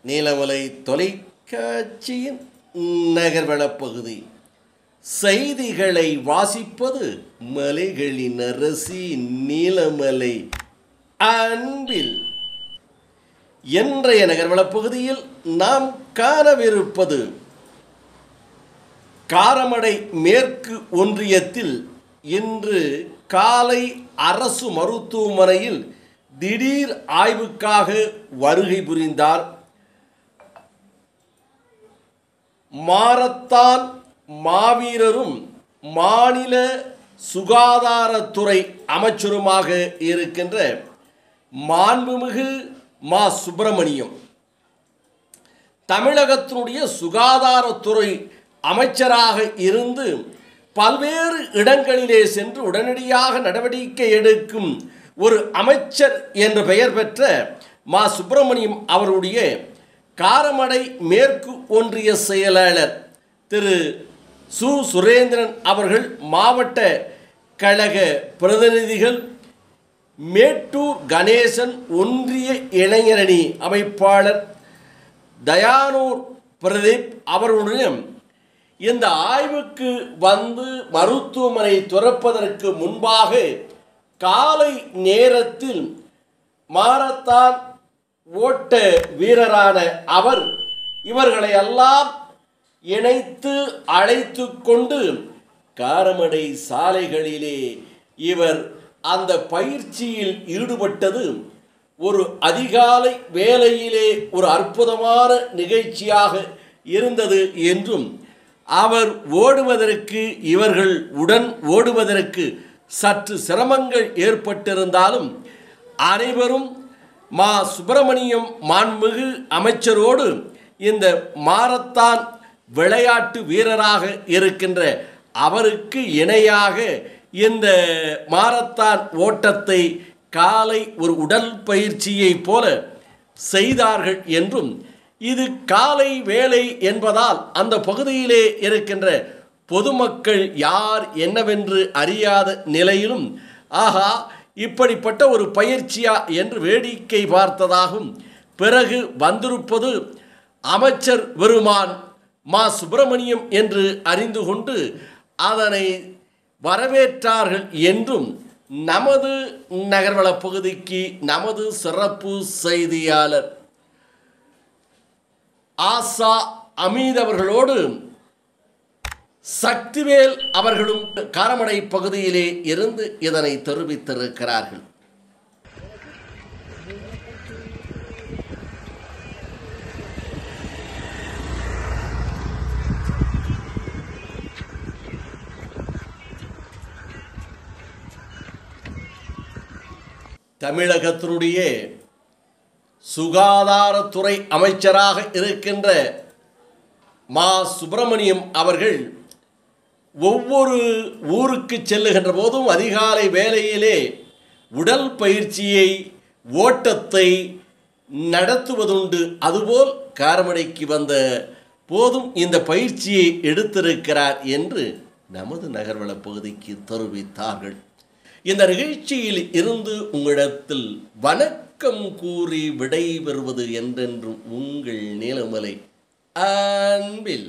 நீலமலை தொலைக்காட்சியின் நகர்வளப் பகுதி. செய்திகளை வாசிப்பது மலைகளின் அரசி நீலமலை அன்பில். இன்றைய நகர்வளப் பகுதியில் நாம் காணவிருப்பது காரமடை மேற்கு ஒன்றியத்தில் இன்று காலை அரசு மருத்துவமனையில் திடீர் ஆய்வுக்காக வருகை புரிந்தார் மாரத்தான் மாவீரரும் மாநில சுகாதாரத்துறை அமைச்சருமாக இருக்கின்ற மாண்புமிகு மா. சுப்பிரமணியம். தமிழகத்தினுடைய சுகாதாரத்துறை அமைச்சராக இருந்து பல்வேறு இடங்களிலே சென்று உடனடியாக நடவடிக்கை எடுக்கும் ஒரு அமைச்சர் என்ற பெயர் பெற்ற மா. சுப்பிரமணியம் அவருடைய காரமடை மேற்கு ஒன்றிய செயலாளர் திரு சு. சுரேந்திரன் அவர்கள், மாவட்ட கழக பிரதிநிதிகள், மேட்டூர் கணேசன் ஒன்றிய இளைஞரணி அமைப்பாளர் தயானூர் பிரதீப் அவர்களுடன் இந்த ஆய்வுக்கு வந்து மருத்துவமனை திறப்பதற்கு முன்பாக காலை நேரத்தில் மாரத்தான் ஓட்ட வீரரான அவர் இவர்களை எல்லாம் இணைத்து அழைத்து கொண்டு காரமடை சாலைகளிலே இவர் அந்த பயிற்சியில் ஈடுபட்டது ஒரு அதிகாலை வேளையிலே ஒரு அற்புதமான நிகழ்ச்சியாக இருந்தது என்றும், அவர் ஓடுவதற்கு இவர்கள் உடன் ஓடுவதற்கு சற்று சிரமங்கள் ஏற்பட்டிருந்தாலும் அனைவரும் மா. சுப்பிரமணியம் மாண்புமிகு அமைச்சரோடு இந்த மாரத்தான் விளையாட்டு வீரராக இருக்கின்ற அவருக்கு இணையாக இந்த மாரத்தான் ஓட்டத்தை காலை ஒரு உடல் பயிற்சியை போல செய்தார்கள் என்றும், இது காலை வேளை என்பதால் அந்த பகுதியிலே இருக்கின்ற பொதுமக்கள் யார் என்னவென்று அறியாத நிலையிலும் ஆகா இப்படிப்பட்ட ஒரு பயிற்சியா என்று வேடிக்கை பார்த்ததாகவும், பிறகு வந்திருப்பது அமைச்சர் பெருமான் மா. சுப்பிரமணியம் என்று அறிந்து கொண்டு அதனை வரவேற்றார்கள் என்றும் நமது நகர்வளப் பகுதிக்கு நமது சிறப்பு செய்தியாளர் ஆசா அமீத் அவர்களோடு சக்திவேல் அவர்களும் காரமடை பகுதியிலே இருந்து இதனை தெரிவித்திருக்கிறார்கள். தமிழகத்தினுடைய சுகாதாரத்துறை அமைச்சராக இருக்கின்ற மா. சுப்பிரமணியம் அவர்கள் ஒவ்வொரு ஊருக்கு செல்லுகின்ற போதும் அதிகாலை வேளையிலே உடல் பயிற்சியை ஓட்டத்தை நடத்துவதுண்டு. அதுபோல் காரமடைக்கு வந்த போதும் இந்த பயிற்சியை எடுத்திருக்கிறார் என்று நமது நகர்வளப் பகுதிக்கு தெரிவித்தார்கள். இந்த நிகழ்ச்சியில் இருந்து உங்களிடத்தில் வணக்கம் கூறி விடைபெறுவது என்றென்றும் உங்கள் நீலமலை அன்பில்.